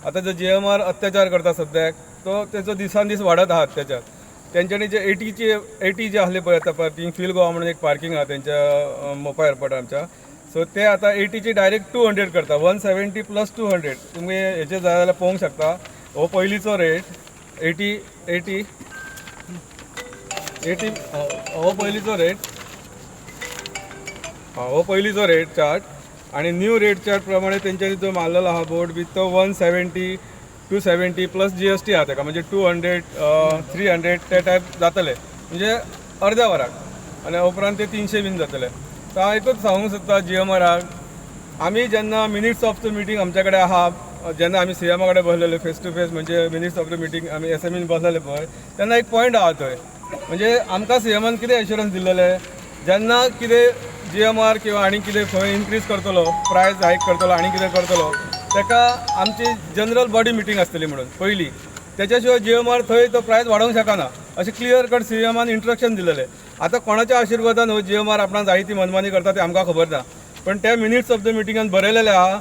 आता जो GMR अत्याचार करता सद्याक तो त्याचो दिसान दीस वाढत आहा अत्याचार. त्यांच्यानी जे 80 जे आहले पळय आता पार्किंग फील गोवा म्हणून एक पार्किंग आहा त्यांच्या मोपा एअरपोर्टार आमच्या. सो ते आता 80ची डायरेक्ट 200 करता. 170 + 200 तुम्ही हेचे जाय जाल्यार पळोवंक शकता. हो पयलींचो रेट 80 हो पयलींचो रेट हो पयलींचो रेट चार्ट आणि न्यू रेट चार्ट प्रमाणे तेंच्यांनी जो मारलेलो आहा बोर्ड बी तो 170 270 + GST आहा ताका म्हणजे 200 300 ते टायप जातले म्हणजे अर्द्या वराक आणि उपरांत ते 300 बीन जातले. तर हांव एकूच सांगूंक सोदता GMRाक आमी जेन्ना मिनिट्स ऑफ द मिटींग आमचे कडेन आहा जेन्ना आमी CM कडेन बसलेले फेस टू फेस म्हणजे मिनिट्स ऑफ द मिटींग आमी SMEन बसलेले पळय तेन्ना एक पॉयंट आहा थंय म्हणजे आमकां CMन कितें एश्युरन्स दिल्लेले जेन्ना कितें GMR किंवा आनी कितें खंय इन्क्रीज करतलो प्रायस हायक करतलो आनी कितें करतलो ताका आमची जनरल बॉडी मिटींग आसतली म्हणून पयलीं त्याच्या शिवाय GMR थंय तो प्रायस वाडोवंक शकना अशें क्लियर कट CMन इंस्ट्रक्शन दिलेलें. आतां कोणाच्या आशिर्वादान हो GMR आपणाक जाय ती मनमानी करता ते आमकां खबर ना पण त्या मिनिट्स ऑफ द मिटिंगान बरयलेलें आहा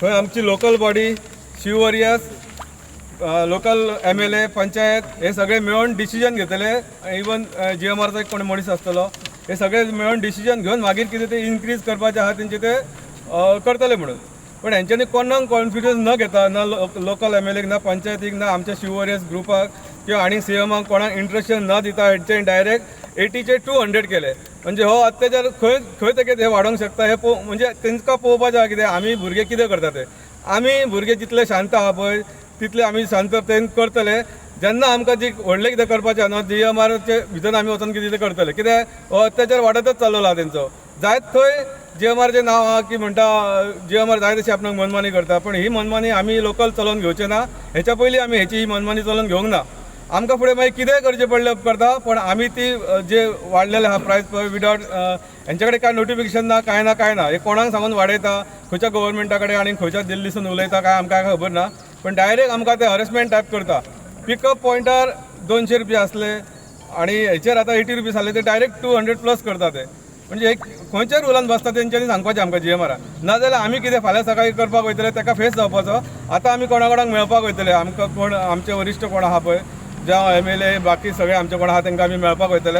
थंय आमची लोकल बॉडी शिववर्यस लोकल MLA पंचायत हे सगळे मेळून डिसिजन घेतले. इवन GMRचो एक कोण मनीस आसतलो हे सगळे मेळून डिसिजन घेवन मागीर कितें ते इन्क्रीज करपाचें आहा तेंचे ते करतले म्हणून. पण हेंच्यांनी कोणाक कॉन्फिडन्स न घेता ना लोकल MLAक ना पंचायतीक ना आमच्या शिववर्यस ग्रुपाक किंवा आनी CMाक कोणाक इंट्रक्शन न दिता हेंच्यांनी डायरेक्ट 80चे 200 केले. म्हणजे हो अत्याचार खंय खंय तेगे हे वाडोवंक शकता हे म्हणजे तांकां पळोवपाचें आहा कितें आमी भुरगे कितें करता ते आमी भुरगे जितले शांत आहा पळय तितले आमी शांततेन करतले. जेन्ना आमकां जी व्हडलें कितें करपाचें न्हू GMRचे भितर आमी वचून कितें करतले कित्याक हो अत्याचार वाडतच चल्लेलो आहा तेंचो. जायत थंय GMRचें नांव आहा की म्हणटा GMR जाय तशी आपणाक मनमानी करता पण ही मनमानी आमी लोकल चलोवन घेवचें ना. हेच्या पयलीं आमी हेची ही मनमानी चलोवन घेवंक ना. आमकां फुडें मागीर कितेंय करचें पडलें उपकारता पण आमी ती जे वाडलेले आहा प्रायस पळय विदावट हेंचे कडेन कांय नोटिफिकेशन ना कांय ना हे कोणाक सांगून वाडयता खंयच्या गव्हर्मेंटा कडेन आनी खंयच्या दिल्लीसून उलयता काय आमकां खबर ना पण डायरेक्ट आमकां ते हरेसमेंट टायप करता. पिकअप पॉयंटार 200 रुपया आसले आणि हेचेर आतां 80 रुपीज आसले ते डायरेक्ट 200+ करता ते म्हणजे एक खंयच्या रुलान बसता तेंच्यांनी सांगपाचें आमकां GMRाक नाजाल्यार आमी कितें फाल्यां सकाळीं करपाक वयतले ताका फेस जावपाचो. आतां आमी कोणाक मेळपाक वयतले आमकां कोण आमचे वरिश्ठ कोण आहा पळय जावं MLA बाकी सगळे आमचे कोण आहा तांकां आमी मेळपाक वयतले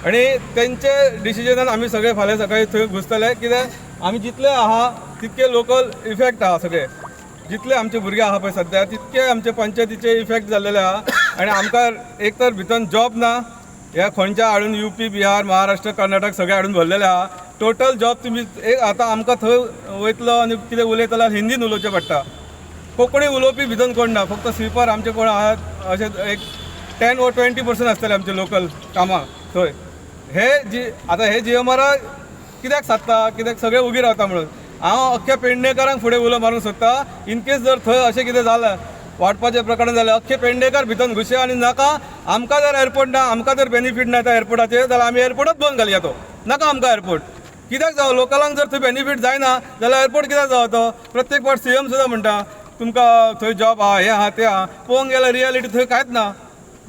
आणि तेंचे डिसिजनान आमी सगळे फाल्यां सकाळीं थंय घुसतले कित्याक आमी जितले आहा तितके लोकल इफेक्ट आहा सगळे जितले आमचे भुरगे आहा पळय सद्या तितके आमचे पंचायतीचे इफेक्ट जाल्लेले आहा आनी आमकां एक तर भितर जॉब ना ह्या खंयच्या हाडून UP बिहार महाराष्ट्र कर्नाटक सगळे हाडून भरलेले आहा. टोटल जॉब तुमी एक आतां आमकां थंय वयतलो आनी कितें उलयतलो जाल्यार हिंदीन उलोवचें पडटा. कोंकणी उलोवपी भितर कोण ना फक्त स्विपर आमचे कोण आहात अशें एक 10 or 20% आसतले आमचे लोकल कामां थंय. हे आतां हे GMR कित्याक सादता कित्याक सगळे उबी रावता म्हणून हांव अख्ख्या पेडणेकारांक फुडें उलो मारूंक सोदता. इनकेस जर थंय अशें कितें जालें वाडपाचें प्रकरण जालें अख्खे पेडणेकार भितर घुसया आनी नाका आमकां जर एअरपोर्ट ना आमकां जर बेनिफीट ना त्या एअरपोर्टाचेर जाल्यार आमी एअरपोर्टच बंद घालया तो नाका आमकां एअरपोर्ट. कित्याक जावं लोकलांक जर थंय बेनिफीट जायना जाल्यार एअरपोर्ट कित्याक जावं तो. प्रत्येक फावट CM सुद्दां म्हणटा तुमकां थंय जॉब आहा हे आहा ते आहा पळोवंक गेल्यार रियलिटी थंय कांयच ना.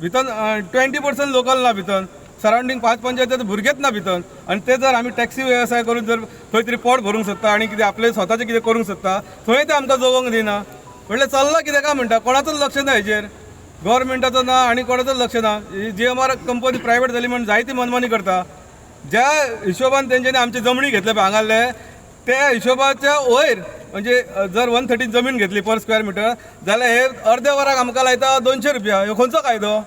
भितर 20% लोकल ना भितर सरावंडींग 5 पंचायती भुरगेच ना भितर आनी ते जर आमी टॅक्सी वेवसाय करून जर खंय तरी पोट भरूंक सोदता आनी कितें आपलें स्वताचें कितें करूंक सोदता थंय ते आमकां जगोवंक दिना. म्हणल्यार चल्लां कितें काय म्हणटा कोणाचोच लक्ष ना हेचेर गव्हर्मेंटाचो ना आनी कोणाचोच लक्ष ना. GMR कंपनी प्रायवेट जाली म्हणून जायती मनमानी करता. ज्या हिशोबान तेंच्यांनी आमची जमणी घेतले पळय हांगाले त्या हिशोबाच्या वयर म्हणजे जर 130 जमीन घेतली पर स्क्वेअर मिटर जाल्यार हे अर्द्या वराक आमकां लायता 200 रुपया. ह्यो खंयचो कायदो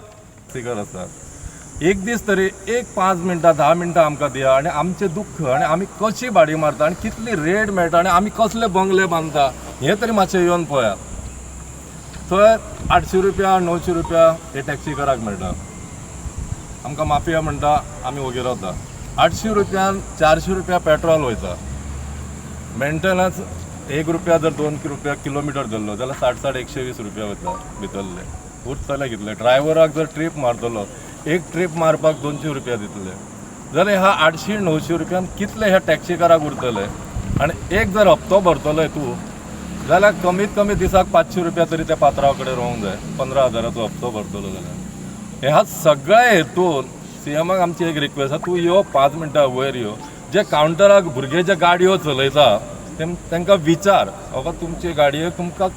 सिगर आसा. एक दीस तरी एक 5 मिनटां 10 मिनटां आमकां दिया आनी आमचें दुख्ख आनी आमी कशी भाडी मारता आनी कितली रेट मेळटा आनी आमी कसले बंगले बांदता हें तरी मातशें येवन पळया. थंय 800 रुपया 900 रुपया हे टॅक्सीकाराक मेळटा आमकां माफिया म्हणटा आमी वगेर रावता. 800 रुपयान 400 रुपया पेट्रोल वयता. मेंटेनन्स 1 रुपया जर 2 रुपया किलोमिटर धरलो जाल्यार 60 120 रुपया वयता भितरले उरतले कितले. ड्रायव्हराक जर ट्रीप मारतलो एक ट्रीप मारपाक 200 रुपया दितले जाल्यार ह्या 800 900 रुपयान कितले ह्या टॅक्सीकाराक उरतले. आनी एक जर हप्तो भरतलो तूं जाल्यार कमीत कमी दिसाक 500 रुपया तरी त्या पात्रावा कडेन रोवंक जाय. 15,000चो हप्तो भरतलो जाल्यार ह्या सगळ्या हेतून CMाक आमची एक रिक्वेस्ट आसा तूं यो 5 मिनटां वयर यो जे कावंटराक भुरगे जे गाडयो चलयता तांकां विचार बाबा तुमचे गाडयेक तुमकां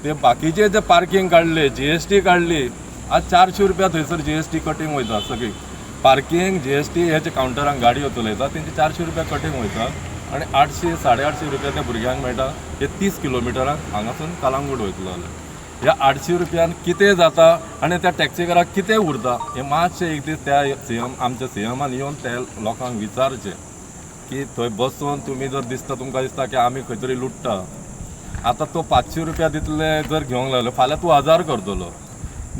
ते बाकीचे जे पार्किंग काढले GST काढली आज 400 रुपया थंयसर GST कटींग वयता सगळी पार्किंग GST हेचे कावंटरांक गाडयो चलयता तेंचे 400 रुपया कटींग वयता आनी 800 850 रुपया त्या भुरग्यांक मेळटा हे 30 किलोमिटराक हांगासून कलंगूट वयतलो जाल्यार ह्या 800 रुपयान कितें जाता आनी त्या टॅक्सीकाराक कितें उरता हे मातशें एक दीस त्या आमच्या CMान येवन त्या लोकांक विचारचें की थंय बसून तुमी जर तुमकां दिसता की आमी खंय तरी लुट्टा आतां तो 500 रुपया दितले जर घेवंक लागलो फाल्यां तूं 1000 करतलो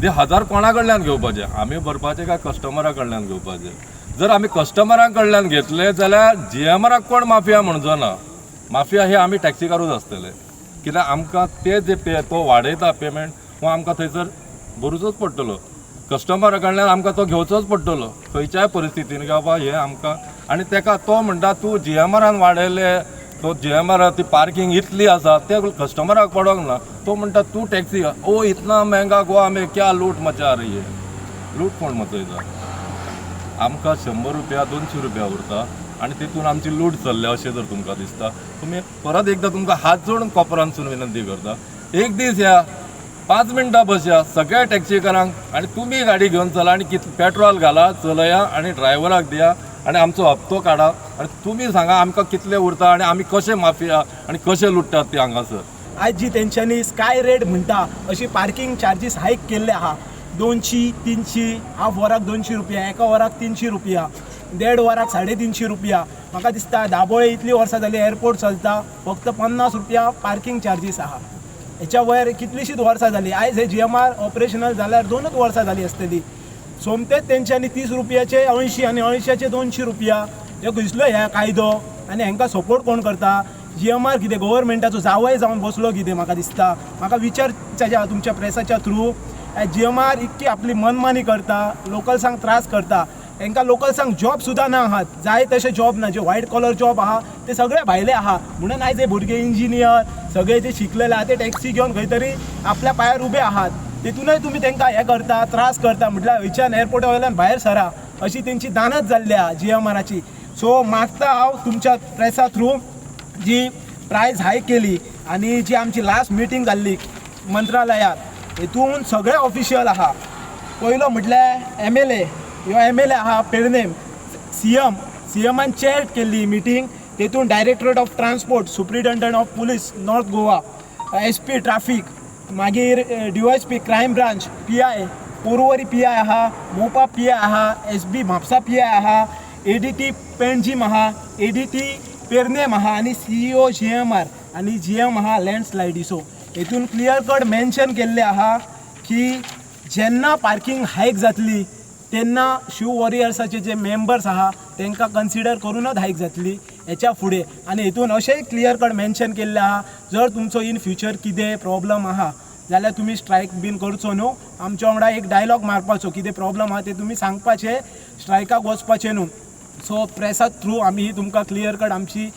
ते 1000 कोणा कडल्यान घेवपाचे आमी भरपाचे काय कस्टमरा कडल्यान घेवपाचे जर आमी कस्टमरा कडल्यान घेतले जाल्यार GMराक कोण माफिया म्हणचो ना माफिया हे आमी टॅक्सीकारूच आसतले कित्याक आमकां ते जे तो वाडयता पेमेंट हो आमकां थंयसर भरूचोच पडटलो कस्टमरा कडल्यान आमकां तो घेवचोच पडटलो खंयच्याय परिस्थितीन की बाबा हे आमकां आनी तेका तो म्हणटा तूं GMरान वाडयले तो GMR ती पार्किंग इतली आसा ते कस्टमराक पडोंक ना तो म्हणटा तूं टॅक्सी ओ इतना महंगा गोवा में क्या लूट मचा रही है लूट कोण मचयता आमकां 100 रुपया 200 रुपया उरता आनी तितून आमची लूट चल्ल्या अशें जर तुमकां दिसता तुमी परत एकदां तुमकां हात जोडून कोपरानसून विनंती करता एक दीस या 5 मिनटां बसया सगळ्या टॅक्सीकारांक आनी तुमी गाडी घेवन चला आनी कितले पेट्रोल घाला चलया आनी ड्रायव्हराक दिया आनी आमचो हप्तो काडा आनी तुमी सांगा आमकां कितले उरता आनी आमी कशे माफिया आनी कशे लुट्टात ते हांगासर आज जी तेंच्यांनी स्काय रेट म्हणटा अशी पार्किंग चार्जीस हायक केल्ले आहा 200 300 हाफ वराक 200 रुपया एका वराक 300 रुपया 1.5 वराक 350 रुपया म्हाका दिसता दाबोळे इतली वर्सां जाली एअरपोर्ट चलता फक्त 50 रुपया पार्किंग चार्जीस आहा हेच्या वयर कितलीशीच वर्सां जाली आयज हे GMR ऑपरेशनल जाल्यार 2च वर्सां जाली आसतली सोमतेच तेंच्यांनी 30 रुपयाचे 80 आनी 80चे 200 रुपया हे घुसलो ह्या कायदो आनी हांकां सपोर्ट कोण करता GMR कितें गव्हर्मेंटाचो जावय जावन बसलो कितें म्हाका दिसता म्हाका विचारच्या तुमच्या प्रेसाच्या थ्रू GMR इतकी आपली मनमानी करता लोकल्सांक त्रास करता हांकां लोकल्सांक जॉब सुद्दां ना आहात जाय तशे जॉब ना जे व्हायट कॉलर जॉब आहा ते सगळे भायले आहा म्हणून आयज हे भुरगे इंजिनियर सगळे जे शिकलेले आहा ते टॅक्सी घेवन खंय तरी आपल्या पांयार उबे आहात तितूनय तुमी तांकां हें करता त्रास करता म्हटल्यार खंयच्यान एअरपोर्टा वयल्यान भायर सरा अशी तेंची दानत जाल्ल्या GMRची सो मागता हांव तुमच्या प्रेसा थ्रू जी प्रायस हायक केली आनी जी आमची लास्ट मिटींग जाल्ली मंत्रालयात हेतून सगळे ऑफिशियल आहा पयलो म्हटल्यार MLA ह्यो MLA आहा पेडणेम CMान चॅर केल्ली मिटींग तेतून directorate of transport superintendent of police north Goa SP traffic मागीर DYSP crime branch PI Porvorim PI आहा मोपा PI आहा SB म्हापसा PI आहा ADT पेणजीम आहा ADT पेरनेम आहा आनी CEO GMR आनी GM आहा लँडस्लायडीसो हेतून क्लियर कट मेन्शन केल्ले आहा की जेन्ना पार्किंग हायक जातली तेन्ना शिव वॉरियर्साचे जे मेंबर्स आहा तांकां कन्सिडर करूनच हायक जातली हेच्या फुडें आनी हेतून अशेंय क्लियर कट मेन्शन केल्लें आहा जर तुमचो इन फ्युचर कितें प्रॉब्लम आहा जाल्यार तुमी स्ट्रायक बीन करचो न्हू आमच्या वांगडा एक डायलॉग मारपाचो कितें प्रॉब्लम आहा ते तुमी सांगपाचें स्ट्रायकाक वचपाचें न्हू सो प्रेसा थ्रू आमी तुमकां क्लियर कट आमची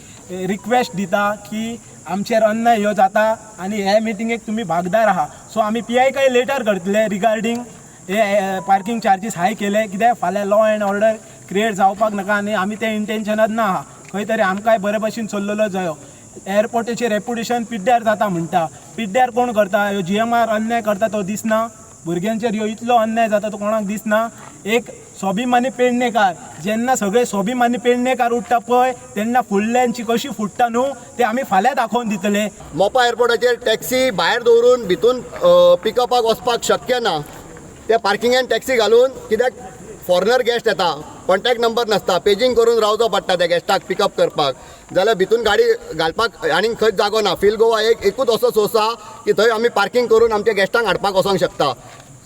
रिक्वेस्ट दिता की आमचेर अन्याय ह्यो जाता आनी हे मिटिंगेक तुमी भागदार आहा सो आमी PI लेटर करतले रिगार्डींग हे पार्किंग चार्जीस हाय केले कित्याक फाल्यां लॉ एंड ऑर्डर क्रिएट जावपाक नाका आनी आमी ते इंटेन्शनात ना आहा खंय तरी आमकांय बरे भशेन चल्लेलो जायो एअरपोर्टाचें रेप्युटेशन पिड्ड्यार जाता म्हणटा पिड्ड्यार कोण करता ह्यो GMR अन्याय करता तो दिसना भुरग्यांचेर ह्यो इतलो अन्याय जाता तो कोणाक दिसना एक स्वाभिमानी पेडणेकार जेन्ना सगळे स्वाभिमानी पेडणेकार उठता पळय तेन्ना फुडल्यांची कशी फुटता न्हू ते आमी फाल्यां दाखोवन दितले मोपा एअरपोर्टाचेर टॅक्सी भायर दवरून भितून पिकअपाक वचपाक शक्य ना ते पार्किंगान टॅक्सी घालून कित्याक फॉरेनर गेस्ट येता कॉन्टॅक्ट नंबर नासता पेजींग करून रावचो पडटा त्या गेस्टाक पिकअप करपाक जाल्यार भितून गाडी घालपाक आनीक खंयच जागो ना फील गोवा एकूच असो सोर्स आहा की थंय आमी पार्किंग करून आमच्या गेस्टांक हाडपाक वचोंक शकता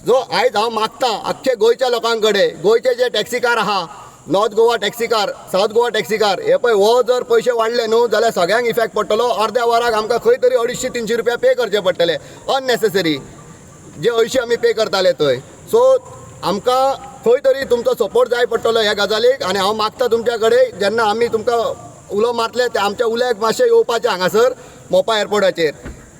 जो आयज हांव मागतां आख्खे गोंयच्या लोकां कडेन गोंयचे जे टॅक्सीकार आहा north Goa taxi car south Goa taxi car हे पळय हो जर पयशे वाडले न्हू जाल्यार सगळ्यांक इफेक्ट पडटलो अर्द्या वराक आमकां खंय तरी 250-300 रुपया पे करचे पडटले अननेसेसरी जे 80 आमी पे करताले थंय सो आमकां खंय तरी तुमचो सपोर्ट जाय पडटलो ह्या गजालीक आनी हांव मागतां तुमच्या कडेन जेन्ना आमी तुमकां उलो मारले ते आमच्या उल्याक मातशें येवपाचें हांगासर मोपा एअरपोर्टाचेर